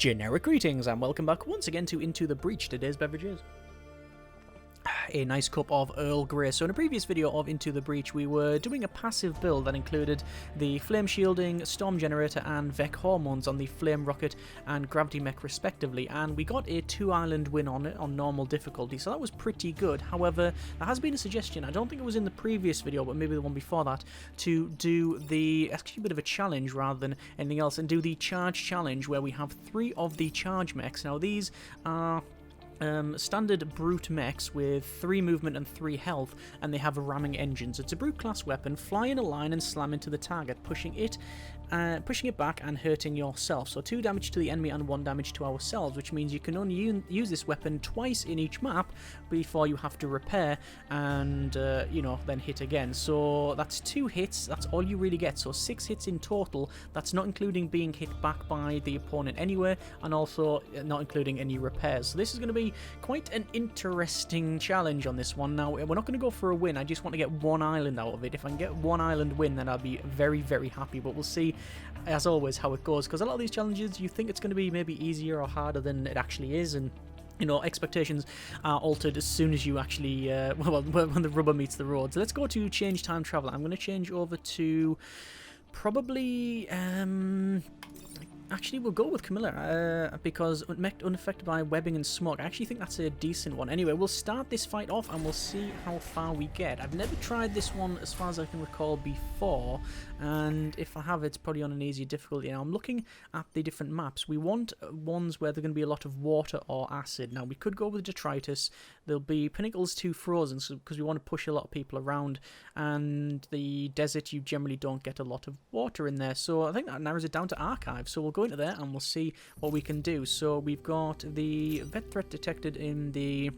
Generic greetings and welcome back once again to Into the Breach. Today's beverage is a nice cup of Earl Grey. So in a previous video of Into the Breach, we were doing a passive build that included the flame shielding, storm generator and Vec hormones on the flame rocket and gravity mech respectively, and we got a 2-island win on it on normal difficulty, so that was pretty good. However, there has been a suggestion, I don't think it was in the previous video, but maybe the one before that, to do the, actually a bit of a challenge rather than anything else, and do the charge challenge where we have 3 of the charge mechs. Now these are standard brute mechs with 3 movement and 3 health, and they have ramming engines. It's a brute class weapon. Fly in a line and slam into the target, pushing it back and hurting yourself. So 2 damage to the enemy and 1 damage to ourselves, which means you can only use this weapon twice in each map before you have to repair and then hit again. So that's 2 hits. That's all you really get. So 6 hits in total. That's not including being hit back by the opponent anywhere, and also not including any repairs. So this is going to be quite an interesting challenge on this one. Now, we're not going to go for a win. I just want to get 1 island out of it. If I can get 1 island win, then I'll be very, very happy. But we'll see, as always, how it goes. Because a lot of these challenges, you think it's going to be maybe easier or harder than it actually is. And expectations are altered as soon as you actually, when the rubber meets the road. So let's go to change time travel. I'm going to change over to probably, actually, we'll go with Camilla, because unaffected by webbing and smoke. I actually think that's a decent one. Anyway, we'll start this fight off and we'll see how far we get. I've never tried this one as far as I can recall before, and if I have, it's probably on an easier difficulty. Now, I'm looking at the different maps. We want ones where there's going to be a lot of water or acid. Now, we could go with detritus. There'll be pinnacles to frozen, because we want to push a lot of people around, and the desert, you generally don't get a lot of water in there. So I think that narrows it down to archive. So we'll go into there and we'll see what we can do. So we've got the vet threat detected in the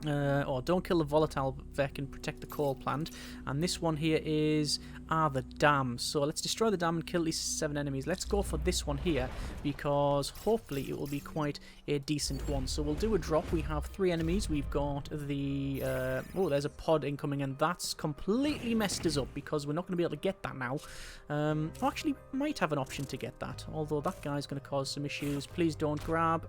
don't kill the volatile Vec and protect the coal plant, and this one here is the dam. So let's destroy the dam and kill at least 7 enemies. Let's go for this one here, because hopefully it will be quite a decent one. So we'll do a drop. We have 3 enemies. We've got the there's a pod incoming, and that's completely messed us up because we're not going to be able to get that now. Actually, we might have an option to get that, although that guy's going to cause some issues. Please don't grab.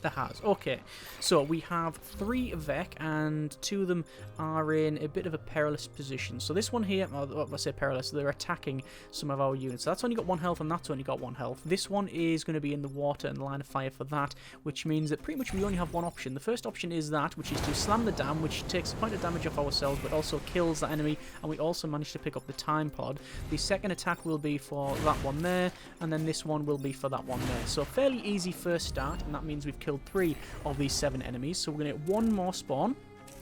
That has. Okay, so we have 3 Vec, and 2 of them are in a bit of a perilous position. So this one here, I say perilous, they're attacking some of our units. So that's only got 1 health, and that's only got 1 health. This one is going to be in the water and the line of fire for that, which means that pretty much we only have 1 option. The first option is that, which is to slam the dam, which takes quite a damage off ourselves, but also kills that enemy, and we also manage to pick up the time pod. The second attack will be for that one there, and then this one will be for that one there. So fairly easy first start, and that means we've killed 3 of these 7 enemies. So we're going to get 1 more spawn,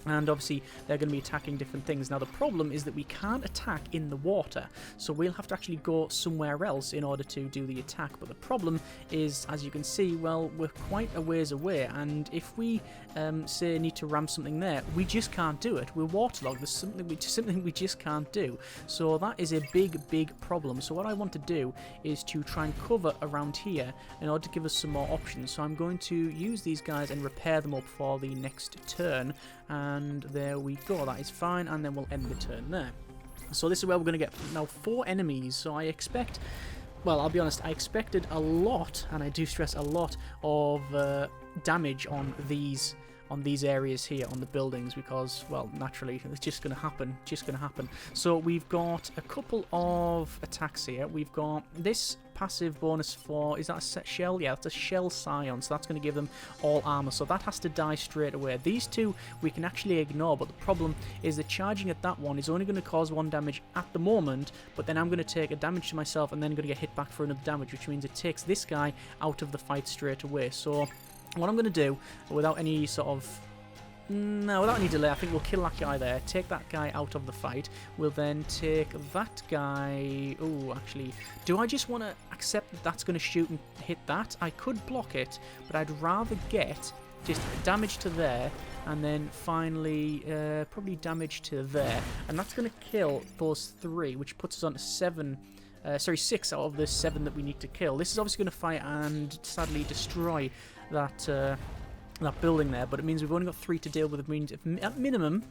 and obviously they're going to be attacking different things. Now the problem is that we can't attack in the water, so we'll have to actually go somewhere else in order to do the attack. But the problem is, as you can see, well, we're quite a ways away, and if we say need to ram something there, we just can't do it. We're waterlogged. There's something we just can't do. So that is a big problem. So what I want to do is to try and cover around here in order to give us some more options. So I'm going to use these guys and repair them up for the next turn. And there we go, that is fine, and then we'll end the turn there. So this is where we're going to get now 4 enemies, so I expect, well, I'll be honest, I expected a lot, and I do stress a lot, of damage on these areas here, on the buildings, because, well, naturally, it's just going to happen, So we've got a couple of attacks here. We've got this passive bonus for, is that a set shell? Yeah, that's a shell scion, so that's going to give them all armor, so that has to die straight away. These 2 we can actually ignore, but the problem is that charging at that one is only going to cause 1 damage at the moment, but then I'm going to take a damage to myself and then going to get hit back for another damage, which means it takes this guy out of the fight straight away. So what I'm going to do, without any sort of, without any delay, I think we'll kill that guy there, take that guy out of the fight. We'll then take that guy. Oh, actually, do I just want to accept that that's going to shoot and hit that? I could block it, but I'd rather get just damage to there, and then finally probably damage to there, and that's going to kill those 3, which puts us on to 6 out of the 7 that we need to kill. This is obviously going to fight and sadly destroy that building there, but it means we've only got 3 to deal with. It means at minimum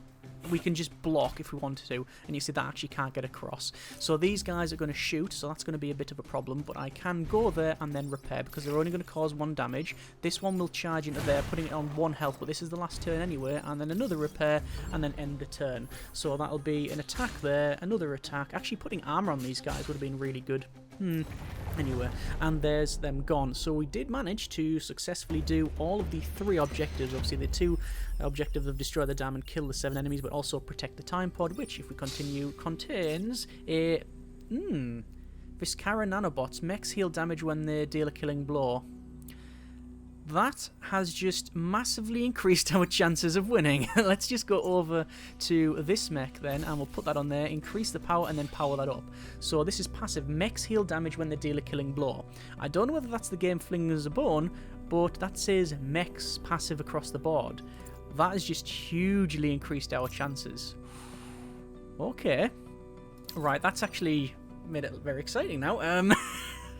we can just block if we wanted to, and you see that actually can't get across. So these guys are going to shoot, so that's going to be a bit of a problem, but I can go there and then repair, because they're only going to cause 1 damage. This one will charge into there, putting it on 1 health, but this is the last turn anyway, and then another repair, and then end the turn. So that'll be an attack there, another attack. Actually, putting armor on these guys would have been really good. Anyway, and there's them gone. So we did manage to successfully do all of the 3 objectives. Obviously, the 2 objectives of destroy the dam and kill the 7 enemies, but also protect the time pod, which, if we continue, contains a... Viscara nanobots. Mechs heal damage when they deal a killing blow. That has just massively increased our chances of winning. Let's just go over to this mech then, and we'll put that on there, increase the power, and then power that up. So this is passive. Mechs heal damage when they deal a killing blow. I don't know whether that's the game flinging us a bone, but that says mechs passive across the board. That has just hugely increased our chances. Okay. Right, that's actually made it very exciting now.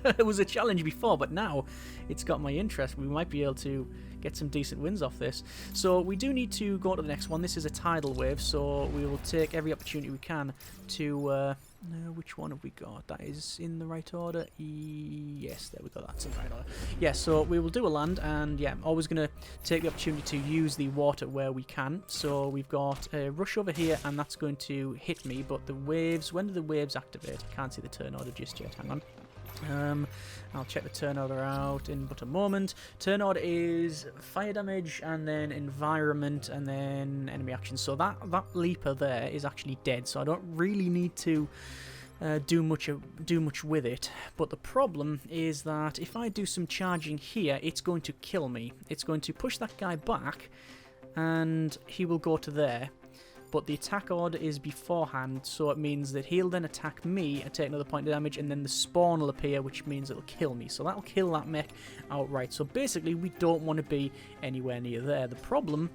It was a challenge before, but now it's got my interest. We might be able to get some decent wins off this. So we do need to go to the next one. This is a tidal wave, so we will take every opportunity we can to... which one have we got? That is in the right order. Yes, there we go. That's in the right order. Yeah, so we will do a land, and yeah, I'm always going to take the opportunity to use the water where we can. So we've got a rush over here, and that's going to hit me, but the waves... When do the waves activate? I can't see the turn order just yet. Hang on. I'll check the turn order out in but a moment. Turn order is fire damage, and then environment, and then enemy action. So that leaper there is actually dead, so I don't really need to do much with it. But the problem is that if I do some charging here, it's going to kill me. It's going to push that guy back, and he will go to there. But the attack order is beforehand, so it means that he'll then attack me and take another point of damage, and then the spawn will appear, which means it'll kill me. So that'll kill that mech outright. So basically, we don't want to be anywhere near there. The problem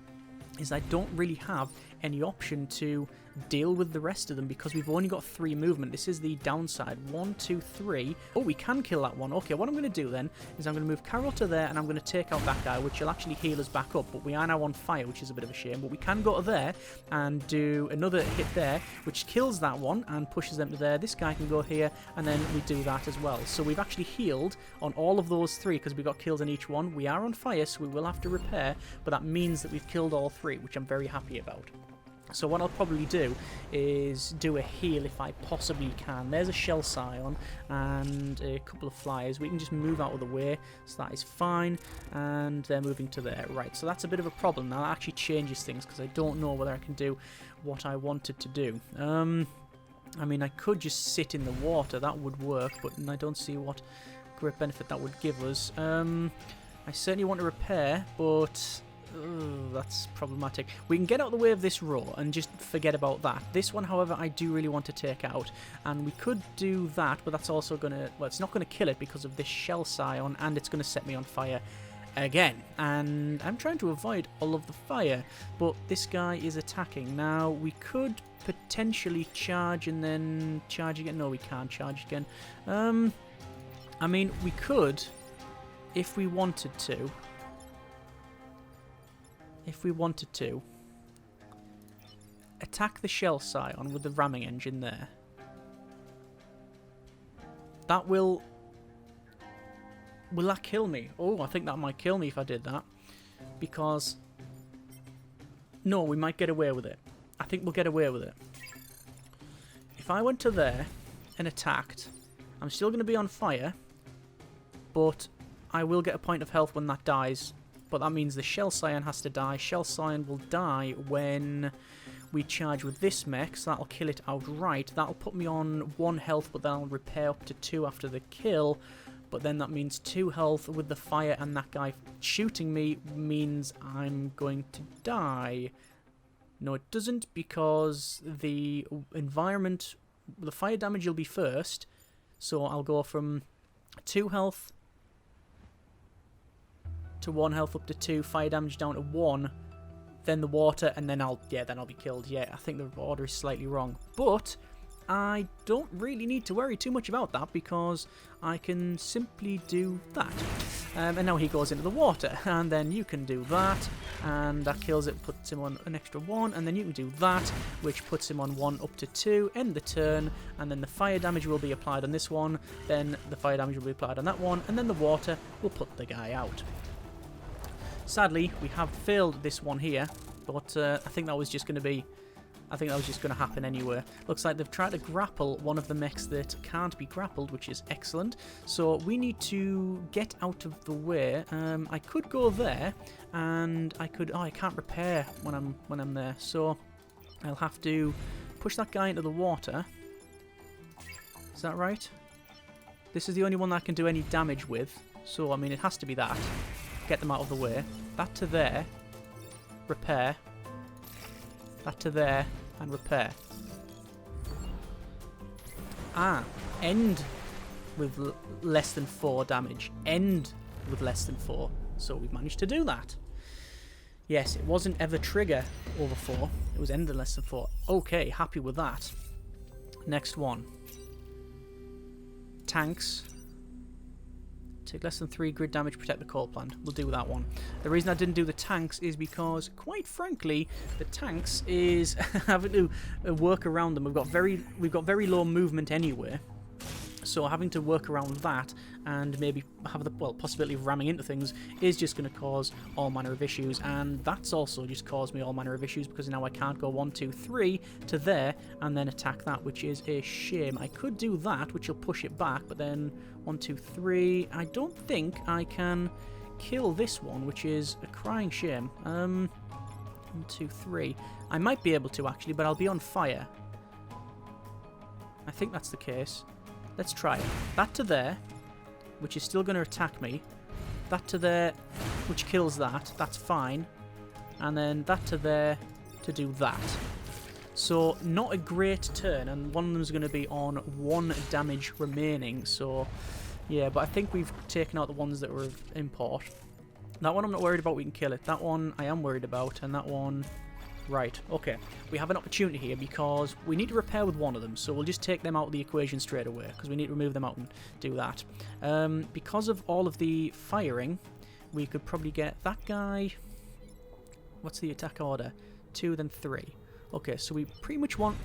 is I don't really have any option to deal with the rest of them because we've only got 3 movement. This is the downside. 1, 2, 3. Oh, we can kill that one. Okay, what I'm going to do then is I'm going to move Carol to there, and I'm going to take out that guy, which will actually heal us back up. But we are now on fire, which is a bit of a shame. But we can go to there and do another hit there, which kills that one and pushes them to there. This guy can go here, and then we do that as well. So we've actually healed on all of those 3 because we got kills on each one. We are on fire, so we will have to repair, but that means that we've killed all 3, which I'm very happy about. So what I'll probably do is do a heal if I possibly can. There's a shell scion and a couple of flyers. We can just move out of the way, so that is fine. And they're moving to there. Right, so that's a bit of a problem. Now that actually changes things because I don't know whether I can do what I wanted to do. I mean, I could just sit in the water. That would work, but I don't see what great benefit that would give us. I certainly want to repair, but... that's problematic. We can get out of the way of this row and just forget about that. This one, however, I do really want to take out. And we could do that, but that's also going to... Well, it's not going to kill it because of this shell scion, and it's going to set me on fire again. And I'm trying to avoid all of the fire, but this guy is attacking. Now, we could potentially charge and then charge again. No, we can't charge again. I mean, we could, if we wanted to... attack the shell scion with the ramming engine there. That will that kill me? Oh, I think that might kill me if I did that. Because... No, we might get away with it. I think we'll get away with it. If I went to there and attacked, I'm still going to be on fire, but I will get a point of health when that dies. But that means the shell scion has to die. Shell scion will die when we charge with this mech, so that'll kill it outright. That'll put me on 1 health, but then I'll repair up to 2 after the kill. But then that means 2 health with the fire, and that guy shooting me means I'm going to die. No, it doesn't, because the environment... The fire damage will be first, so I'll go from 2 health... to 1 health up to 2, fire damage down to 1, then the water, and then I'll be killed. Yeah, I think the order is slightly wrong. But I don't really need to worry too much about that because I can simply do that. And now he goes into the water, and then you can do that, and that kills it, puts him on an extra 1, and then you can do that, which puts him on 1 up to 2, end the turn, and then the fire damage will be applied on this one, then the fire damage will be applied on that one, and then the water will put the guy out. Sadly, we have failed this one here, but I think that was just going to be... I think that was just going to happen anyway. Looks like they've tried to grapple one of the mechs that can't be grappled, which is excellent. So we need to get out of the way. I could go there, and I could... Oh, I can't repair when I'm there. So I'll have to push that guy into the water. Is that right? This is the only one that I can do any damage with. So, I mean, it has to be that. Get them out of the way. That to there. Repair. That to there. And repair. End with less than 4 damage. End with less than 4. So we've managed to do that. Yes, it wasn't ever trigger over 4. It was end in less than 4. Okay, happy with that. Next one. Tanks. Take less than 3 grid damage, protect the coal plant. We'll do that one. The reason I didn't do the tanks is because, quite frankly, the tanks is having to work around them. We've got very low movement anyway, so having to work around that and maybe have the possibility of ramming into things is just going to cause all manner of issues, and that's also just caused me all manner of issues because now I can't go 1, 2, 3 to there and then attack that, which is a shame. I could do that, which will push it back, but then 1, 2, 3. I don't think I can kill this one, which is a crying shame. 1, 2, 3. I might be able to actually, but I'll be on fire. I think that's the case. Let's try it. That to there, which is still going to attack me. That to there, which kills that. That's fine. And then that to there to do that. So, not a great turn, and one of them is going to be on 1 damage remaining. So, yeah, but I think we've taken out the ones that were of import. That one I'm not worried about, we can kill it. That one I am worried about, and that one... Right, okay. We have an opportunity here because we need to repair with one of them, so we'll just take them out of the equation straight away because we need to remove them out and do that. Because of all of the firing, we could probably get that guy... What's the attack order? 2, then 3. Okay, so we pretty much want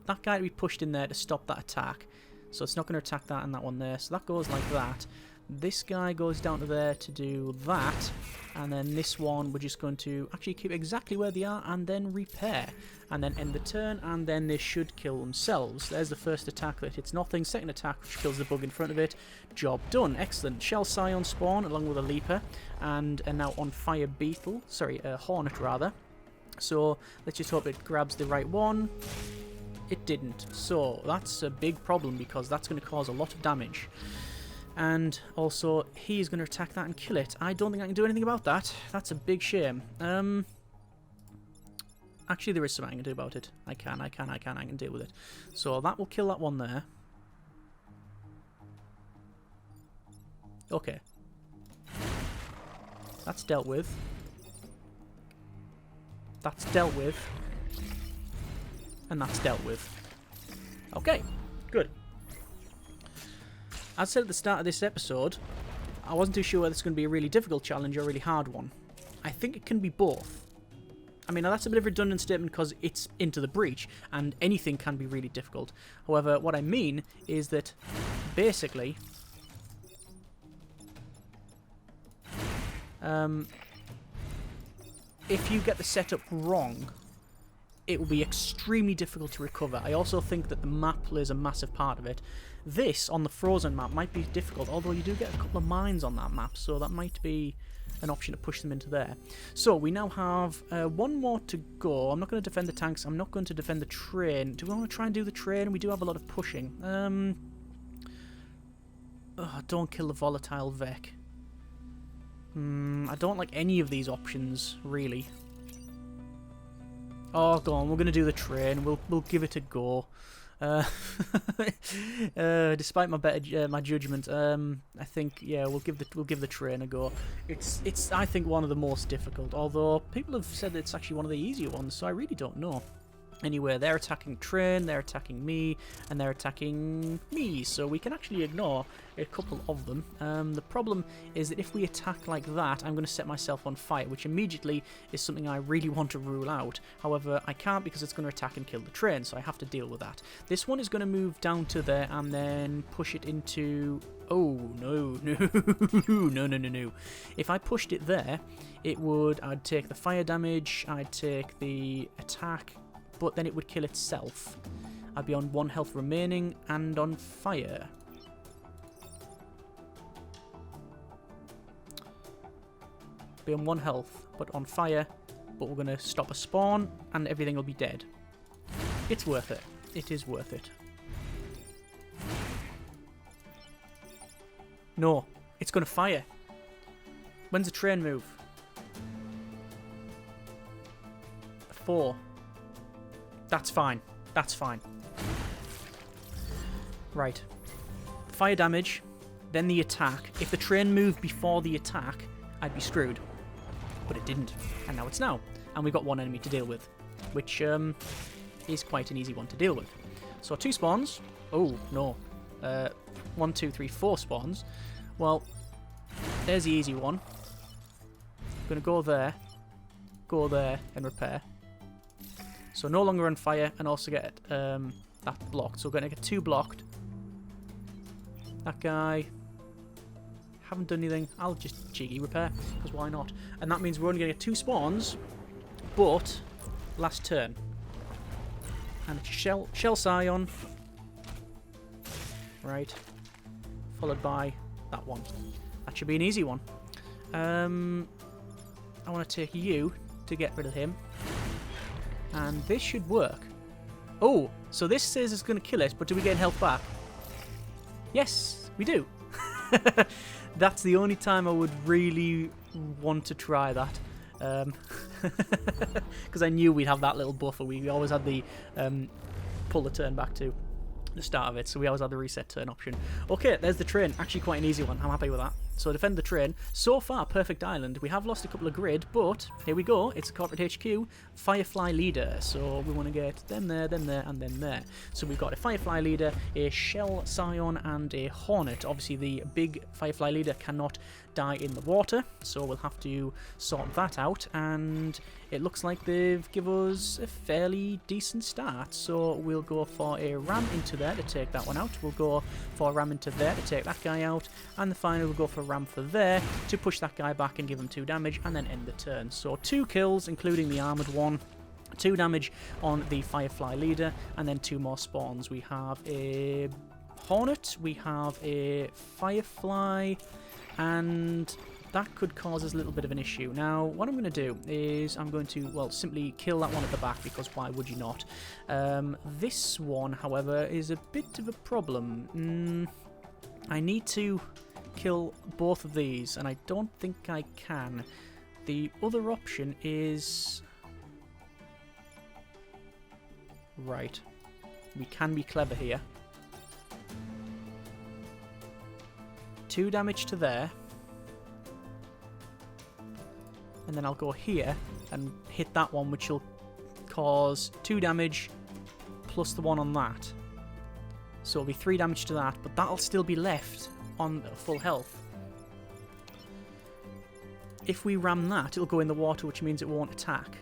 that guy to be pushed in there to stop that attack. So it's not going to attack that and that one there. So that goes like that. This guy goes down to there to do that. And then this one, we're just going to actually keep exactly where they are and then repair. And then end the turn, and then they should kill themselves. There's the first attack that hits nothing. Second attack, which kills the bug in front of it. Job done. Excellent. Shell Scion spawn along with a Leaper. And now on fire beetle. Sorry, Hornet rather. So let's just hope it grabs the right one. It didn't. So that's a big problem because that's going to cause a lot of damage. And also, he's going to attack that and kill it. I don't think I can do anything about that. That's a big shame. Actually, there is something I can do about it. I can deal with it. So that will kill that one there. Okay. That's dealt with. That's dealt with. And that's dealt with. Okay, good. As I said at the start of this episode, I wasn't too sure whether it's going to be a really difficult challenge or a really hard one. I think it can be both. I mean, now that's a bit of a redundant statement because it's Into the Breach, and anything can be really difficult. However, what I mean is that, basically, if you get the setup wrong, it will be extremely difficult to recover. I also think that the map plays a massive part of it. This, on the Frozen map, might be difficult, although you do get a couple of mines on that map, so that might be an option to push them into there. So, we now have one more to go. I'm not going to defend the tanks. I'm not going to defend the train. Do we want to try and do the train? We do have a lot of pushing. Don't kill the volatile Vec. I don't like any of these options, really. Oh, go on. We're going to do the train. We'll give it a go. Despite my judgment, I think we'll give the train a go. It's I think one of the most difficult. Although people have said that it's actually one of the easier ones, so I really don't know. Anyway, they're attacking train, they're attacking me, and they're attacking me. So we can actually ignore a couple of them. The problem is that if we attack like that, I'm going to set myself on fire, which immediately is something I really want to rule out. However, I can't because it's going to attack and kill the train, so I have to deal with that. This one is going to move down to there and then push it into... Oh, no, no. If I pushed it there, I'd take the fire damage, I'd take the attack, but then it would kill itself. I'd be on 1 health remaining and on fire. Be on 1 health, but on fire, but we're going to stop a spawn and everything will be dead. It's worth it. It is worth it. No, it's going to fire. When's the train move? 4. That's fine. That's fine. Right. Fire damage, then the attack. If the train moved before the attack, I'd be screwed. But it didn't. And now it's now. And we've got 1 enemy to deal with, which is quite an easy one to deal with. So 2 spawns. Oh, no. 1, 2, 3, 4 spawns. Well, there's the easy one. I'm going to go there, and repair. So no longer on fire, and also get that blocked. So we're going to get 2 blocked. That guy... Haven't done anything. I'll just cheeky repair, because why not? And that means we're only going to get 2 spawns, but last turn. And it's Shell Scion. Right. Followed by that one. That should be an easy one. I want to take you to get rid of him. And this should work. Oh, so this says it's going to kill it, but do we get health back? Yes, we do. That's the only time I would really want to try that. Because I knew we'd have that little buffer. We always had the pull the turn back to the start of it, so we always had the reset turn option. Okay, there's the train. Actually quite an easy one. I'm happy with that. So defend the train. So far, perfect island. We have lost a couple of grid, but here we go. It's a corporate HQ. Firefly leader. So we want to get them there, and then there. So we've got a Firefly leader, a Shell Scion, and a Hornet. Obviously, the big Firefly leader cannot die in the water, so we'll have to sort that out. And it looks like they've given us a fairly decent start. So we'll go for a ram into there to take that one out. We'll go for a ram into there to take that guy out. And the final, we'll go for a ram for there to push that guy back and give him 2 damage and then end the turn. So 2 kills, including the armoured one. 2 damage on the Firefly leader, and then 2 more spawns. We have a Hornet, we have a Firefly, and that could cause us a little bit of an issue. Now, what I'm going to do is I'm going to, well, simply kill that one at the back, because why would you not? This one, however, is a bit of a problem. I need to kill both of these, and I don't think I can. The other option is... Right. We can be clever here. 2 damage to there. And then I'll go here and hit that one, which will cause 2 damage plus the one on that. So it'll be 3 damage to that, but that'll still be left on full health. If we ram that, it'll go in the water, which means it won't attack.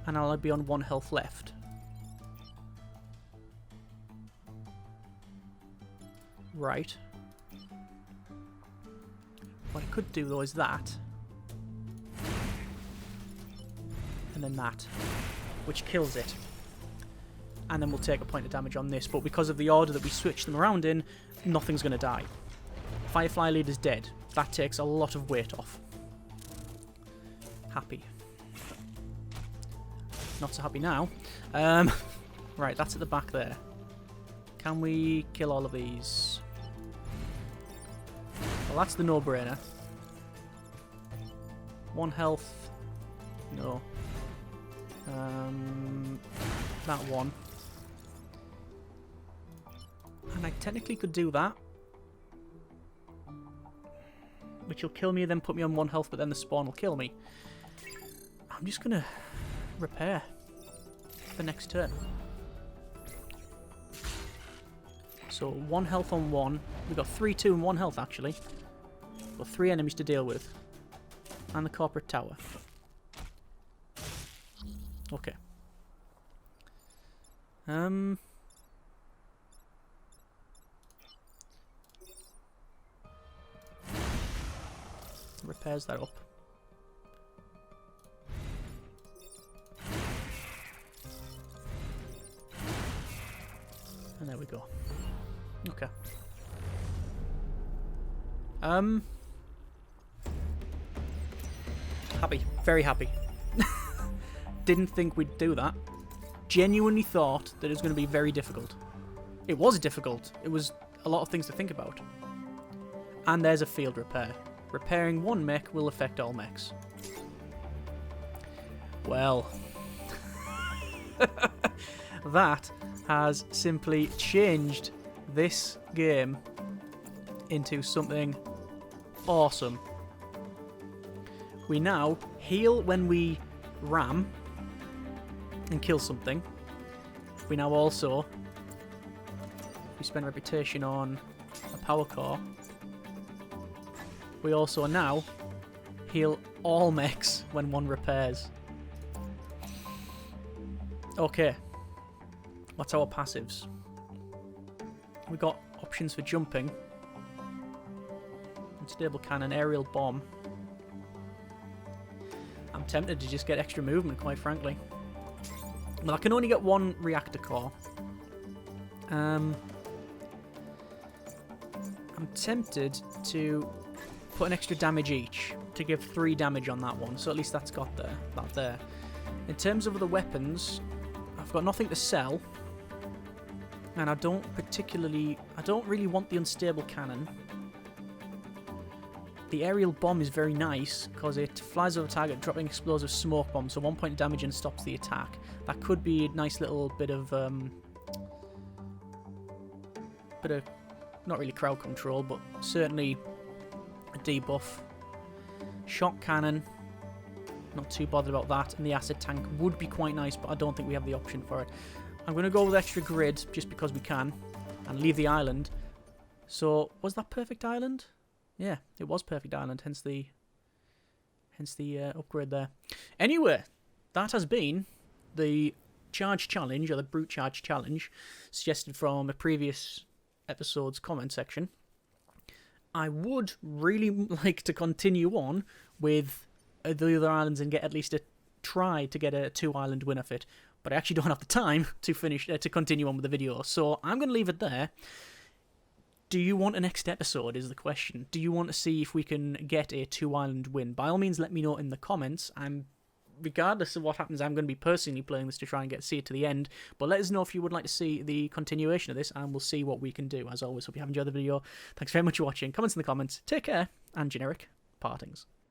And I'll be on 1 health left. Right. What I could do, though, is that. And then that. Which kills it. And then we'll take a point of damage on this. But because of the order that we switch them around in, nothing's going to die. Firefly leader's dead. That takes a lot of weight off. Happy. Not so happy now. Right, that's at the back there. Can we kill all of these? Well, that's the no-brainer. 1 health. No. That one. And I technically could do that. Which will kill me, then put me on 1 health, but then the spawn will kill me. I'm just going to repair. for next turn. So 1 health on 1. We've got 3, 2, and 1 health actually. Got 3 enemies to deal with. And the corporate tower. Okay. Repairs that up. And there we go. Okay. Happy. Very happy. Didn't think we'd do that. Genuinely thought that it was going to be very difficult. It was difficult. It was a lot of things to think about. And there's a field repair. Repairing 1 mech will affect all mechs. Well. That has simply changed this game into something awesome. We now heal when we ram and kill something. We now also, we spend reputation on a power core. We also now heal all mechs when 1 repairs. Okay. What's our passives? We got options for jumping. Unstable cannon, aerial bomb. I'm tempted to just get extra movement, quite frankly. Well, I can only get 1 reactor core. I'm tempted to put an extra damage each to give 3 damage on that one, so at least that's got that there. In terms of the weapons, I've got nothing to sell, and I don't really want the unstable cannon. The aerial bomb is very nice because it flies over target, dropping explosive smoke bomb, so 1 point of damage and stops the attack. That could be a nice little bit of not really crowd control, but certainly a debuff. Shock cannon, not too bothered about that, and the acid tank would be quite nice, but I don't think we have the option for it. I'm going to go with extra grid just because we can, and leave the island. So was that perfect island? Yeah, it was perfect island, hence the upgrade there. Anyway, that has been the charge challenge, or the brute charge challenge, suggested from a previous episode's comment section. I would really like to continue on with the other islands and get at least a try to get a 2-island win of it, but I actually don't have the time to finish to continue on with the video, so I'm going to leave it there. Do you want a next episode is the question. Do you want to see if we can get a 2-island win? By all means, let me know in the comments. Regardless of what happens, I'm going to be personally playing this to try and see it to the end. But let us know if you would like to see the continuation of this, and we'll see what we can do. As always, hope you have enjoyed the video. Thanks very much for watching. Comments in the comments. Take care, and generic partings.